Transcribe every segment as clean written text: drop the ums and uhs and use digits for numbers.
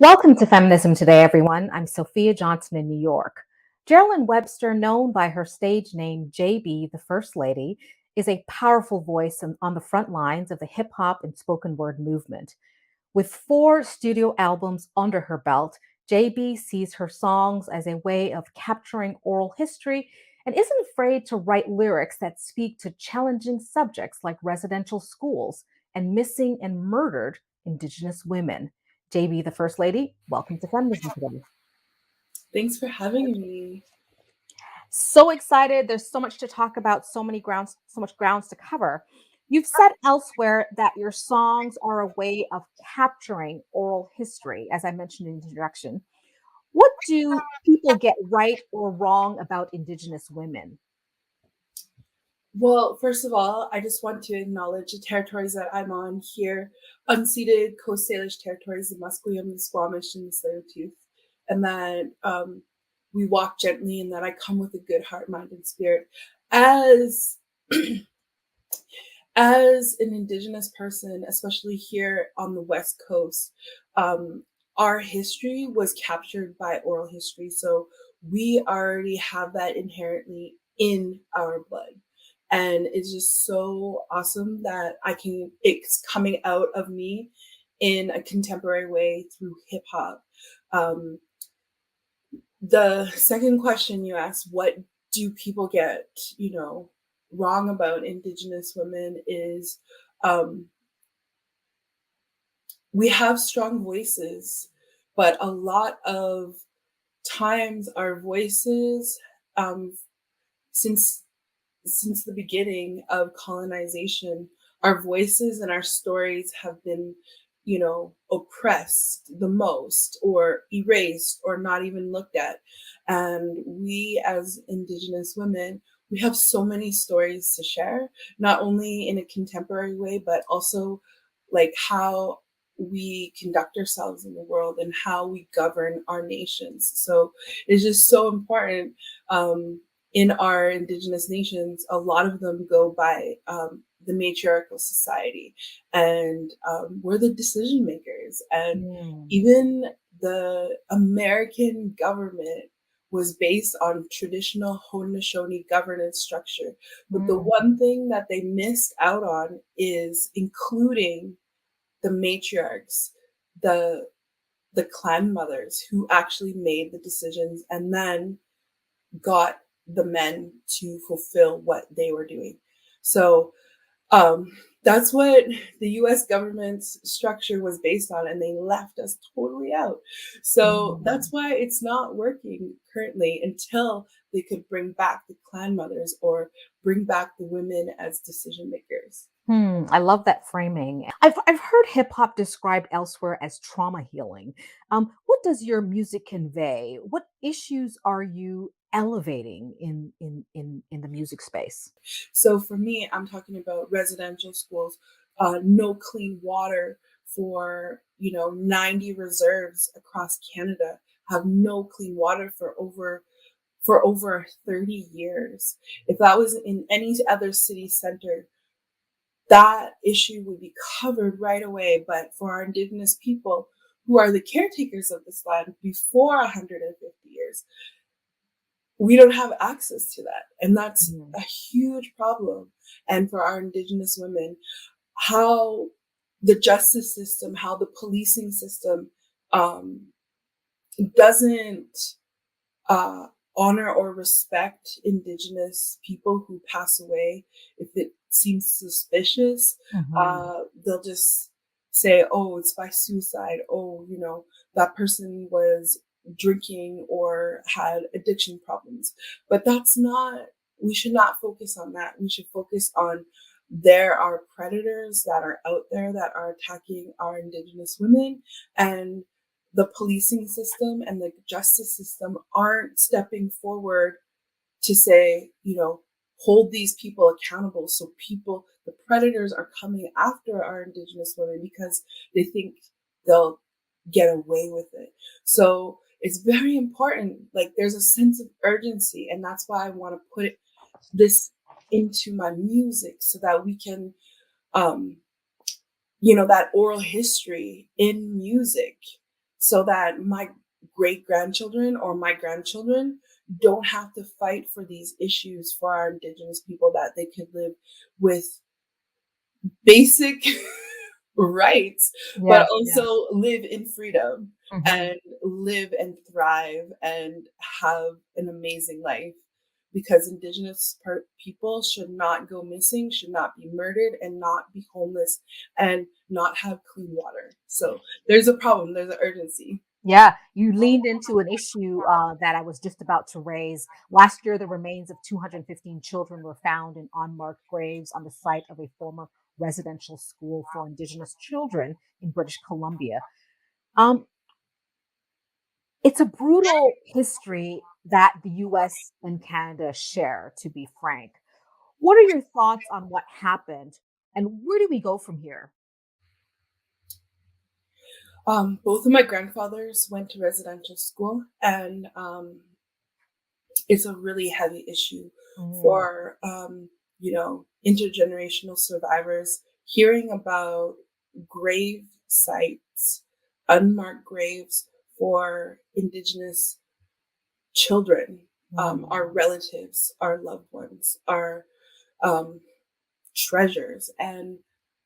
Welcome to Feminism Today, everyone. I'm Sophia Johnson in New York. Jerilynn Webster, known by her stage name JB, the First Lady, is a powerful voice on the front lines of the hip hop and spoken word movement. With 4 studio albums under her belt, JB sees her songs as a way of capturing oral history and isn't afraid to write lyrics that speak to challenging subjects like residential schools and missing and murdered Indigenous women. JB, the First Lady, welcome to Feminism Today. Thanks for having me. So excited. There's so much to talk about, so much grounds to cover. You've said elsewhere that your songs are a way of capturing oral history, as I mentioned in the introduction. What do people get right or wrong about Indigenous women? Well, first of all, I just want to acknowledge the territories that I'm on here, unceded Coast Salish territories, the Musqueam, the Squamish, and the Tsleil-Waututh, and that we walk gently and that I come with a good heart, mind, and spirit. As as an Indigenous person, especially here on the West Coast, our history was captured by oral history. So we already have that inherently in our blood. And it's just so awesome that it's coming out of me in a contemporary way through hip hop. Um, the second question you asked, what do people get, wrong about Indigenous women is um, we have strong voices, but a lot of times our voices, um, since since the beginning of colonization, our voices and our stories have been, oppressed the most or erased or not even looked at. And we as Indigenous women, we have so many stories to share, not only in a contemporary way, but also like how we conduct ourselves in the world and how we govern our nations. So it's just so important. In our Indigenous nations, a lot of them go by the matriarchal society, and we're the decision makers. And Mm, even the American government was based on traditional Haudenosaunee governance structure. But the mm, one thing that they missed out on is including the matriarchs, the the clan mothers who actually made the decisions and then got the men to fulfill what they were doing. So um, that's what the US government's structure was based on, and they left us totally out. So that's mm. why it's not working currently until they could bring back the clan mothers or bring back the women as decision makers. I love that framing. I've heard hip hop described elsewhere as trauma healing. What does your music convey? What issues are you elevating in the music space? So for me, I'm talking about residential schools, no clean water for 90 reserves across Canada have no clean water for over 30 years. If that was in any other city center, that issue would be covered right away. But for our Indigenous people who are the caretakers of this land before 150 years, we don't have access to that. And that's Mm, a huge problem. And for our Indigenous women, how the justice system, how the policing system um, doesn't uh, honor or respect Indigenous people who pass away. If it seems suspicious, mhm. they'll just say, oh, it's by suicide. Oh, that person was drinking or had addiction problems. But we should not focus on that. We should focus on there are predators that are out there that are attacking our Indigenous women, and the policing system and the justice system aren't stepping forward to say, hold these people accountable. So the predators are coming after our Indigenous women because they think they'll get away with it. So it's very important. Like there's a sense of urgency, and that's why I want to put this into my music so that we can, um, that oral history in music so that my great grandchildren or my grandchildren don't have to fight for these issues for our Indigenous people, that they could live with basic rights, but Yeah, yeah. also live in freedom Mhm. and live and thrive and have an amazing life. Because Indigenous people should not go missing, should not be murdered, and not be homeless, and not have clean water. So there's a problem, there's an urgency. Yeah, you leaned into an issue that I was just about to raise. Last year, the remains of 215 children were found in unmarked graves on the site of a former residential school for Indigenous children in British Columbia. Um, it's a brutal history that the US and Canada share, to be frank. What are your thoughts on what happened and where do we go from here? Both of my grandfathers went to residential school, and it's a really heavy issue Mm, for intergenerational survivors hearing about grave sites, unmarked graves for Indigenous children, mm, our relatives, our loved ones, our um, treasures. And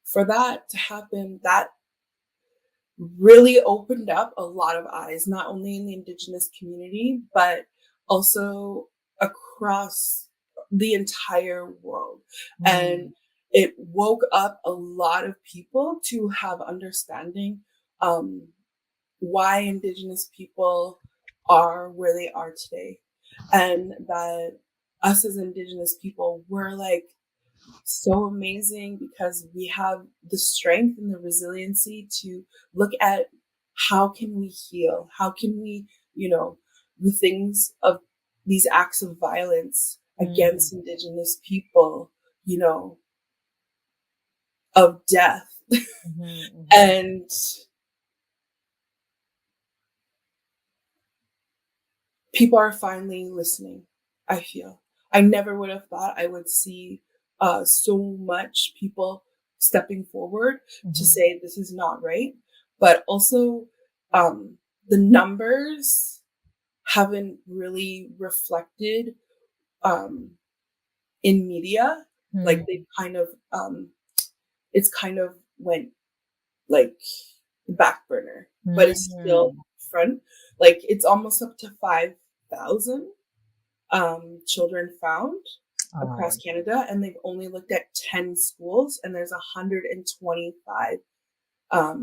for that to happen, that really opened up a lot of eyes, not only in the Indigenous community, but also across the entire world. And mm, it woke up a lot of people to have understanding, um, why Indigenous people are where they are today. And that us as Indigenous people, we're like so amazing because we have the strength and the resiliency to look at how can we heal, how can we, the things of these acts of violence mm, against Indigenous people, you know of death. mhm, mhm. And people are finally listening, I feel. I never would have thought I would see so much people stepping forward to Mhm, say this is not right. But also, the numbers haven't really reflected um, in media. Like mm, they kind of, it's kind of went like back burner, but it's still mm. front. Like it's almost up to 5,000 children found across Oh, Canada, and they've only looked at 10 schools, and there's 125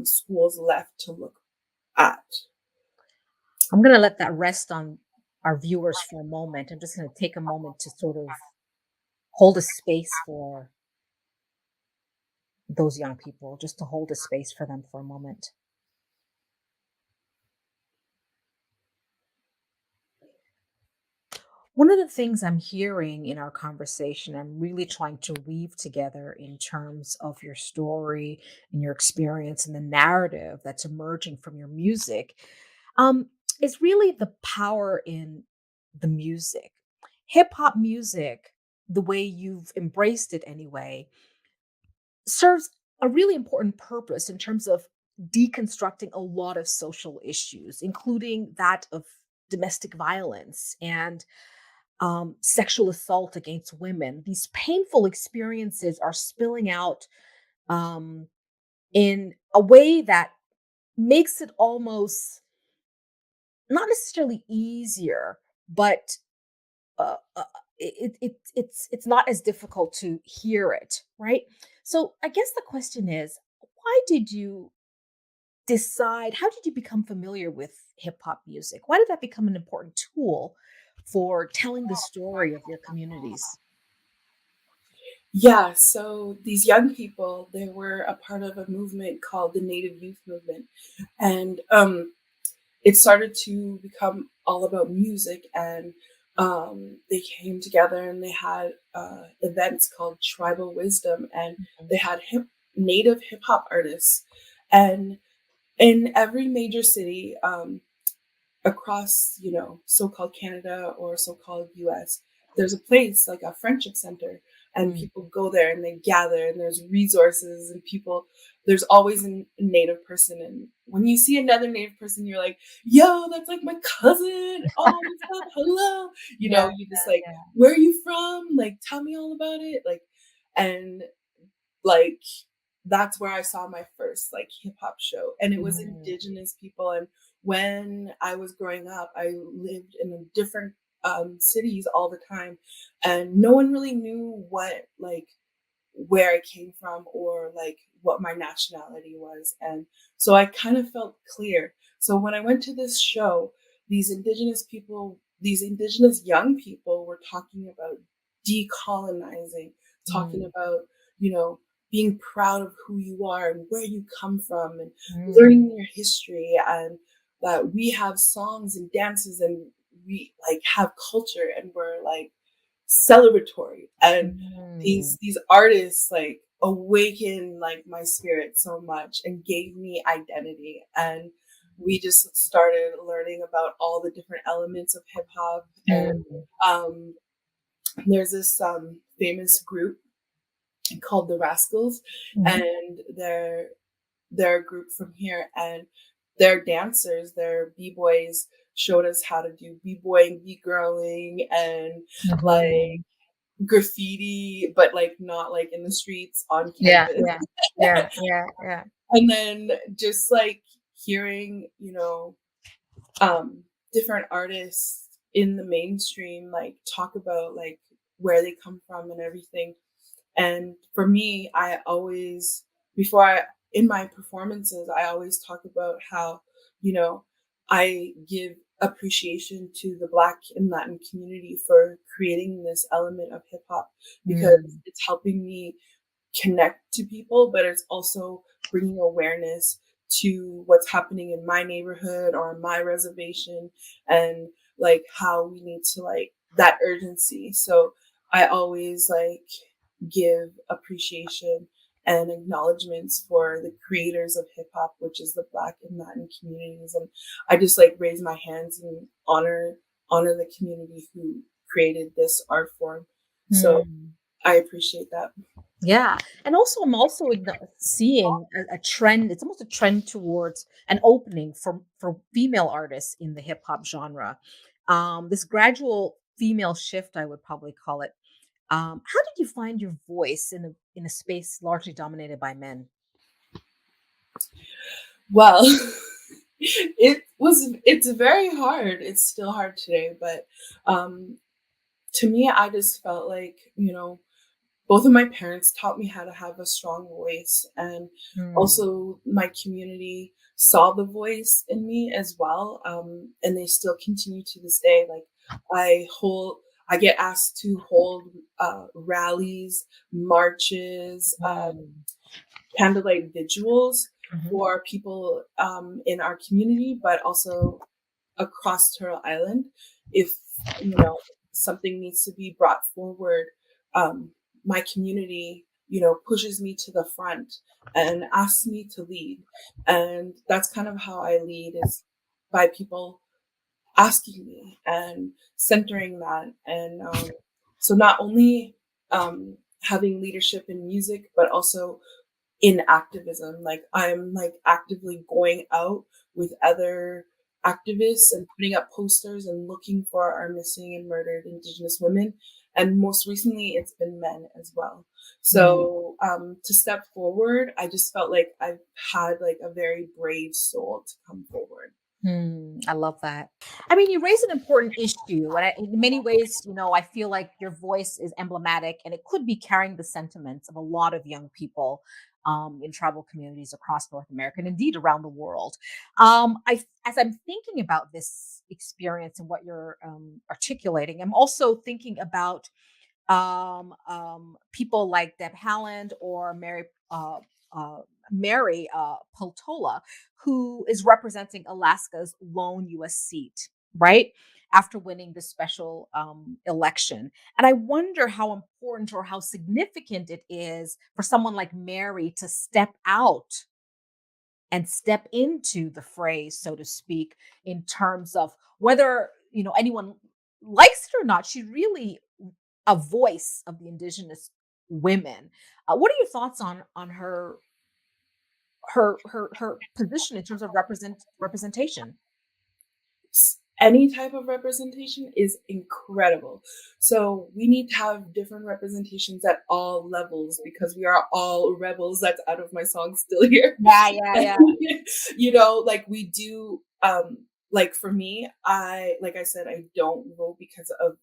schools left to look at. I'm going to let that rest on our viewers for a moment. I'm just going to take a moment to sort of hold a space for those young people, just to hold a space for them for a moment. One of the things I'm hearing in our conversation, I'm really trying to weave together in terms of your story and your experience and the narrative that's emerging from your music, um, is really the power in the music. Hip hop music, the way you've embraced it anyway, serves a really important purpose in terms of deconstructing a lot of social issues, including that of domestic violence and sexual assault against women. These painful experiences are spilling out um, in a way that makes it almost not necessarily easier, but it's not as difficult to hear it, right? So I guess the question is, why did you decide? How did you become familiar with hip hop music? Why did that become an important tool for telling the story of your communities? Yeah, so these young people, they were a part of a movement called the Native Youth Movement. And it started to become all about music, and they came together and they had events called Tribal Wisdom, and they had native hip hop artists. And in every major city, across, so-called Canada or so-called US, there's a place like a friendship center and Mm. people go there and they gather, and there's resources and people. There's always a native person, and when you see another native person, you're like, "Yo, that's like my cousin. Oh, what's up? Hello." Yeah, You just like, yeah. "Where are you from? Like, tell me all about it." And like that's where I saw my first like hip hop show, and it was Mm, Indigenous people. And when I was growing up, I lived in a different cities all the time, and no one really knew what like where I came from or like what my nationality was. And so I kind of felt clear. So when I went to this show, these Indigenous people, these Indigenous young people were talking about decolonizing, talking mm, about, you know, being proud of who you are and where you come from and mm, learning your history, and that we have songs and dances and we like have culture and we're like celebratory. And mm, these artists like awakened like my spirit so much and gave me identity. And we just started learning about all the different elements of hip hop. And mm, um there's this famous group called the Rascals, mhm. and they're a group from here, and their dancers, their b-boys showed us how to do b-boying, b-girling, and like Mhm. graffiti, but like not like in the streets on Yeah, campus. yeah, yeah, yeah, yeah. And then just like hearing, different artists in the mainstream like talk about like where they come from and everything. And for me, I always, before I, in my performances, I always talk about how, you know, I give appreciation to the Black and Latin community for creating this element of hip hop, because Mm, it's helping me connect to people, but it's also bringing awareness to what's happening in my neighborhood or on my reservation, and like how we need to like that urgency. So I always like give appreciation and acknowledgments for the creators of hip hop, which is the Black and Latin communities. And I just like raise my hands and honor the community who created this art form. So mm. I appreciate that. Yeah, and also I'm also seeing a trend. It's almost a trend towards an opening for female artists in the hip hop genre. This gradual female shift, I would probably call it. How did you find your voice in a space largely dominated by men? Well, it's very hard. It's still hard today, but um to me I just felt like, both of my parents taught me how to have a strong voice, and Mm, also my community saw the voice in me as well. And they still continue to this day. Like I hold, I get asked to hold rallies, marches, mm, candlelight vigils mhm, for people in our community, but also across Turtle Island. If something needs to be brought forward, um, my community, pushes me to the front and asks me to lead, and that's kind of how I lead, is by people asking me and centering that. And so not only having leadership in music, but also in activism. Like I'm like actively going out with other activists and putting up posters and looking for our missing and murdered Indigenous women. And most recently, it's been men as well. mm. So to step forward, I just felt like I've had like a very brave soul to come forward. I love that. I mean, you raise an important issue, and in many ways, I feel like your voice is emblematic, and it could be carrying the sentiments of a lot of young people in tribal communities across North America and indeed around the world. As I'm thinking about this experience and what you're articulating, I'm also thinking about people like Deb Haaland or uh, Mary Peltola, who is representing Alaska's lone U.S. seat, right? After winning the special election. And I wonder how important or how significant it is for someone like Mary to step out and step into the fray, so to speak, in terms of whether anyone likes it or not. She's really a voice of the indigenous women. What are your thoughts on her position in terms of representation? Any type of representation is incredible. So we need to have different representations at all levels because we are all rebels. That's out of my song still here. Yeah, yeah, yeah. Like we do like for me, like I said, I don't vote because of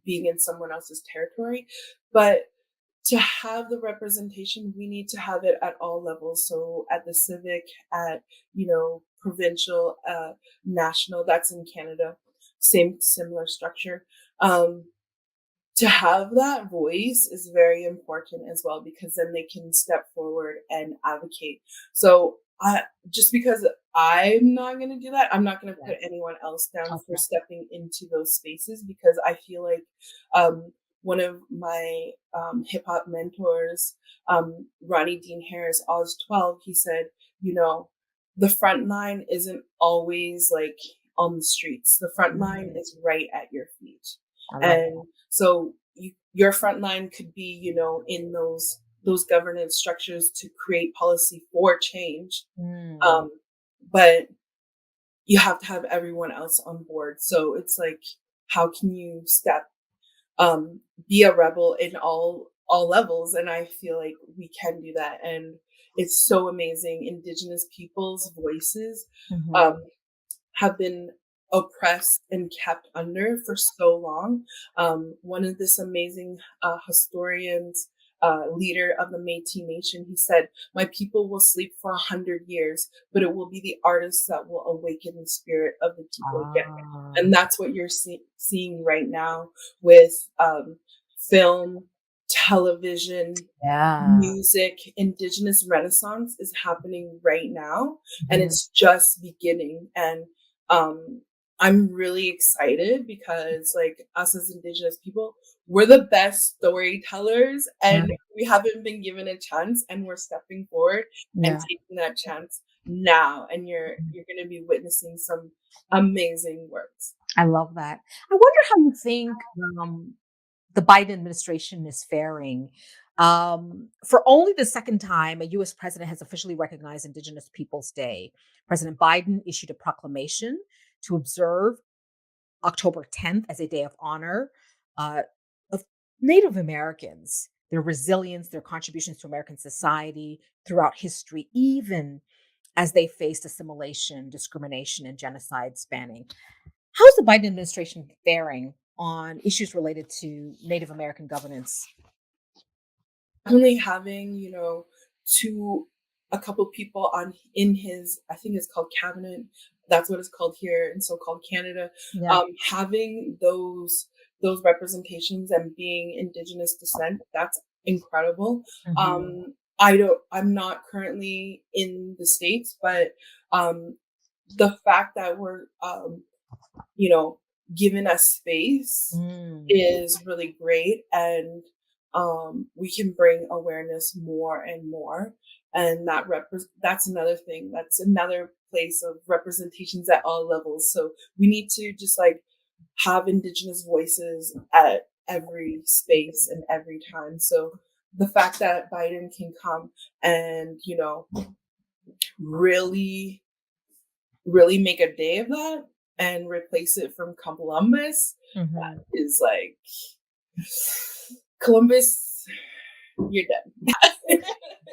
being in someone else's territory, but to have the representation, we need to have it at all levels. So at the civic, at, provincial, national, that's in Canada, similar structure. Um, to have that voice is very important as well because then they can step forward and advocate. So just because I'm not going to do that, I'm not going to put anyone else down for Okay. stepping into those spaces because I feel like one of my hip hop mentors, Ronnie Dean Harris, Oz 12, he said, the front line isn't always like on the streets. The front line is right at your feet. I love And so your front line could be, in those governance structures to create policy for change. that. But you have to have everyone else on board. So it's like, how can you be a rebel in all levels? And I feel like we can do that. And it's so amazing. Indigenous people's voices have been oppressed and kept under for so long. One of this amazing historians, leader of the Métis Nation, he said, "My people will sleep for 100 years, but it will be the artists that will awaken the spirit of the people again." And that's what you're seeing right now with film, television, music. Indigenous Renaissance is happening right now, and it's just beginning. And I'm really excited because, like, us as Indigenous people, we're the best storytellers, and we haven't been given a chance, and we're stepping forward and taking that chance now. And you're going to be witnessing some amazing works. I love that. I wonder how you think the Biden administration is faring. For only the second time, a U.S. president has officially recognized Indigenous Peoples Day. President Biden issued a proclamation to observe October 10th as a day of honor of Native Americans, their resilience, their contributions to American society throughout history, even as they faced assimilation, discrimination, and genocide spanning. How's the Biden administration faring on issues related to Native American governance? Definitely having, a couple people in his, I think it's called cabinet. That's what it's called here in so-called Canada. Having those representations and being Indigenous descent, that's incredible. I'm not currently in the States, but the fact that we're given us space is really great. And we can bring awareness more and more. And that's another thing. That's another place of representations at all levels. So we need to just like have Indigenous voices at every space and every time. So the fact that Biden can come and, really, really make a day of that and replace it from Columbus, that is like, Columbus, you're done. Can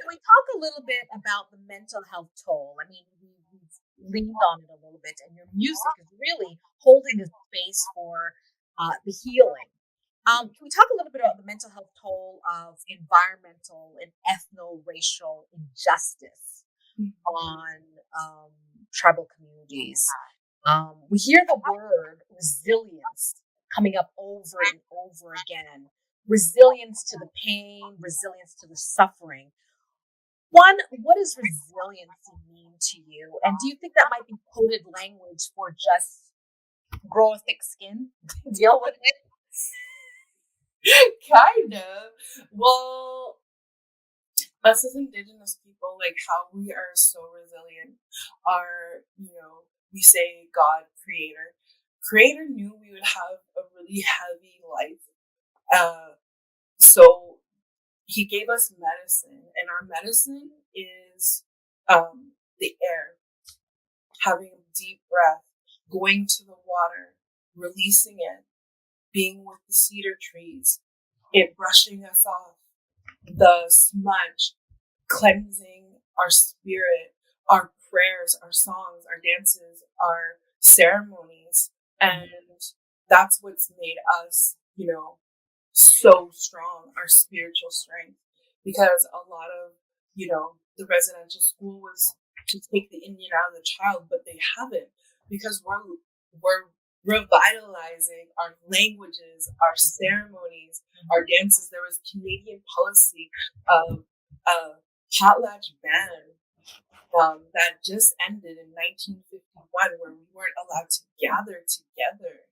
we talk a little bit about the mental health toll? I mean, we've leaned on it a little bit, and your music is really holding a space for the healing. Can we talk a little bit about the mental health toll of environmental and ethno-racial injustice on tribal communities? We hear the word resilience coming up over and over again. Resilience to the pain, resilience to the suffering. One, what does resiliency mean to you? And do you think that might be coded language for just grow a thick skin, deal with it? Kind of. Well, us as Indigenous people, like how we are so resilient are, we say God, Creator. Creator knew we would have a really heavy life. So he gave us medicine, and our medicine is the air, having a deep breath, going to the water, releasing it, being with the cedar trees, it brushing us off, the smudge, cleansing our spirit, our prayers, our songs, our dances, our ceremonies. And that's what's made us, so strong, our spiritual strength. Because a lot of, the residential school was to take the Indian out of the child, but they haven't, because we're revitalizing our languages, our ceremonies, our dances. There was Canadian policy of a potlatch ban that just ended in 1951, where we weren't allowed to gather together.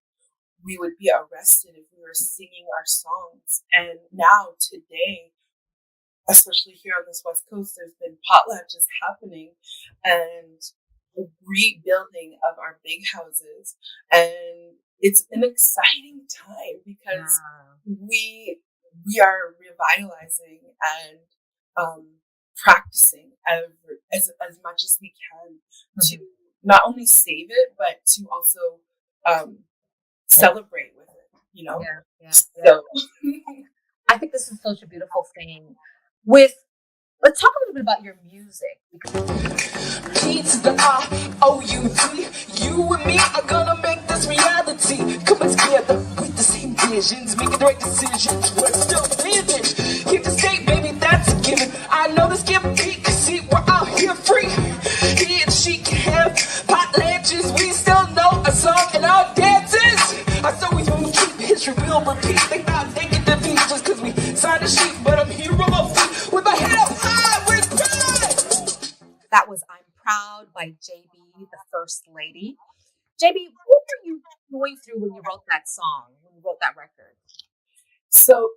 We would be arrested if we were singing our songs. And now, today, especially here on this West Coast, there's been potlatches happening and rebuilding of our big houses. And it's an exciting time because we are revitalizing and practicing as much as we can to not only save it, but to also celebrate with it, So I think this is such a beautiful thing. Let's talk a little bit about your music. P to the I-O-U-T. You and me are gonna make this reality. Coming together with the same visions, making the right decisions. We're still living. Here to stay, baby, that's a given. I know this give peak, see, we're out here free. He and she can have potlatches. We still know a song and our dances. I saw we will keep history, we'll repeat. They thought they get defeat just cause we signed a sheet, but I'm here on my feet with my head up high with pride. That was I'm Proud by JB, the First Lady. JB, what were you going through when you wrote that song, when you wrote that record? So,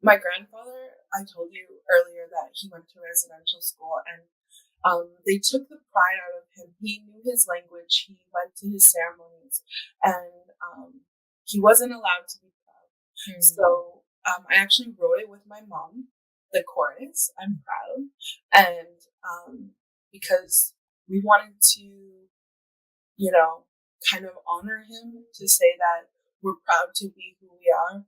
my grandfather, I told you earlier that he went to residential school, and they took the pride out of him. He knew his language. He went to his ceremonies, and he wasn't allowed to be proud. So I actually wrote it with my mom, the chorus, I'm Proud. And because we wanted to, kind of honor him, to say that we're proud to be who we are,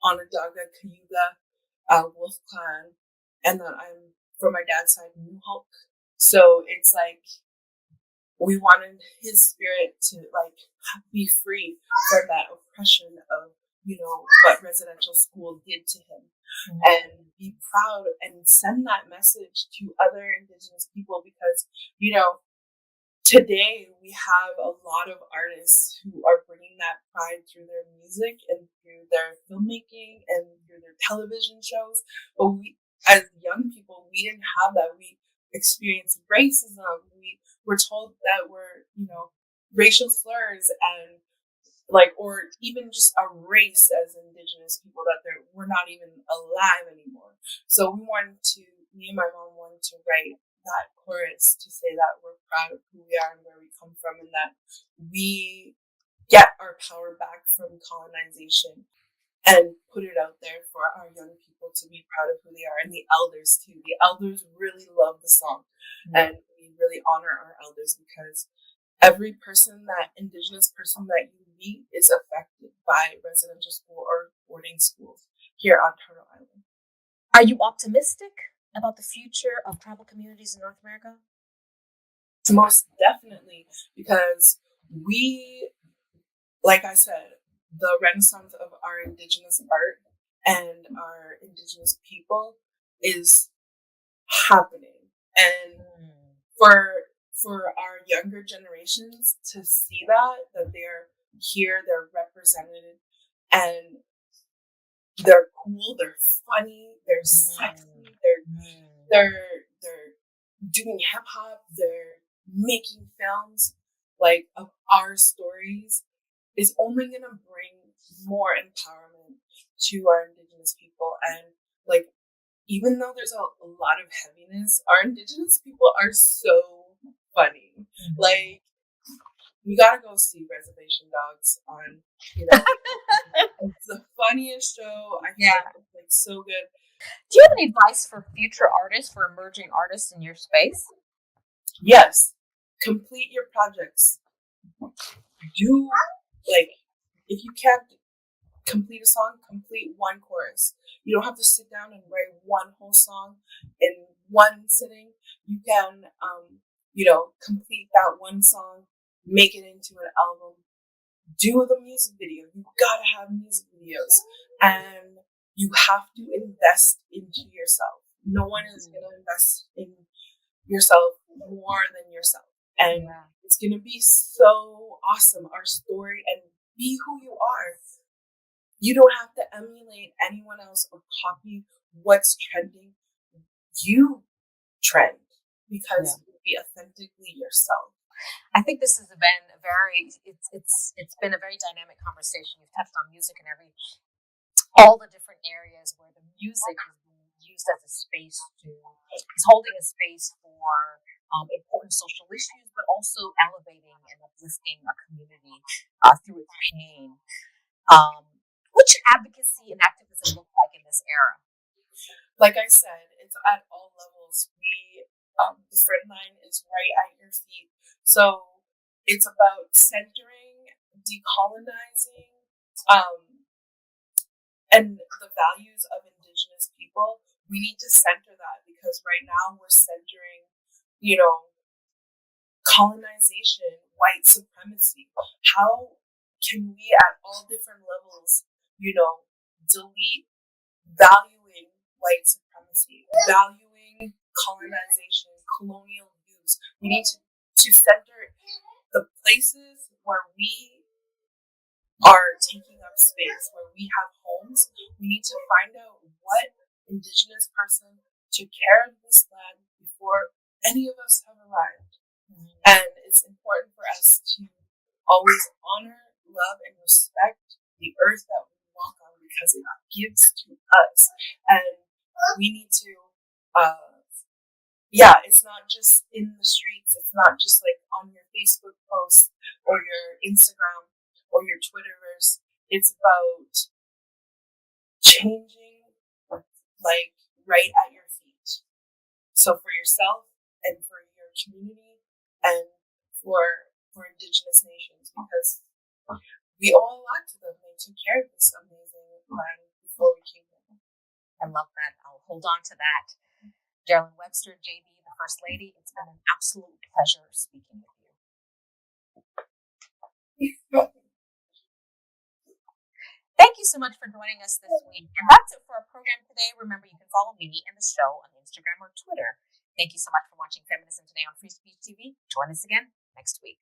Onondaga, Cayuga, Wolf Clan, and that I'm, from my dad's side, Mohawk. So it's like we wanted his spirit to be free from that oppression of what residential school did to him, and be proud and send that message to other Indigenous people, because today we have a lot of artists who are bringing that pride through their music and through their filmmaking and through their television shows. But we, as young people, we didn't have that. We experienced racism. We were told that we're, racial slurs, and or even just a race as Indigenous people, that we're not even alive anymore. So me and my mom wanted to write that chorus to say that we're proud of who we are and where we come from, and that we get our power back from colonization, and put it out there for our young people to be proud of who they are, and the elders too. The elders really love the song, and we really honor our elders, because every Indigenous person that you meet is affected by residential school or boarding schools here on Turtle Island. Are you optimistic about the future of tribal communities in North America? Most definitely, because we, like I said, the renaissance of our Indigenous art and our Indigenous people is happening. And for our younger generations to see that they're here, they're represented, and they're cool, they're funny, they're sexy, they're doing hip hop, they're making films of our stories, is only gonna bring more empowerment to our Indigenous people. And even though there's a lot of heaviness, our Indigenous people are so funny. You gotta go see Reservation Dogs on, you know, it's the funniest show. I think it's like so good. Do you have any advice for future artists, for emerging artists in your space? Yes. Complete your projects. Do, like, if you can't complete a song, complete one chorus. You don't have to sit down and write one whole song in one sitting. You can, complete that one song, make it into an album, do the music video. You gotta have music videos, and you have to invest into yourself. No one is gonna invest in yourself more than yourself, and it's gonna be so awesome. Our story, and be who you are. You don't have to emulate anyone else or copy what's trending. You trend because you be authentically yourself. I think this has been it's been a very dynamic conversation. You've touched on music and all the different areas where the music is being used as a space is holding a space for important social issues, but also elevating and uplifting a community through its pain. What should advocacy and activism look like in this era? Like I said, it's at all levels. The front line is right at your feet. So it's about centering, decolonizing, and the values of Indigenous people. We need to center that, because right now we're centering, colonization, white supremacy. How can we at all different levels, delete valuing white supremacy, valuing colonization, colonial views? We need to center the places where we are taking up space, where we have homes. We need to find out what Indigenous person took care of this land before any of us have arrived. And it's important for us to always honor, love, and respect the earth that we walk on, because it gives to us. And we need to, it's not just in the streets. It's not just like on your Facebook post or your Instagram or your Twitterverse. It's about changing, like, right at your feet. So for yourself and for your community and for Indigenous nations, because we owe a lot to them. They took care of this amazing land before we came here. I love that. I'll hold on to that. Jerilynn Webster, JB, the First Lady, it's been an absolute pleasure speaking with you. Thank you so much for joining us this week. And that's it for our program today. Remember, you can follow me and the show on Instagram or Twitter. Thank you so much for watching Feminism Today on Free Speech TV. Join us again next week.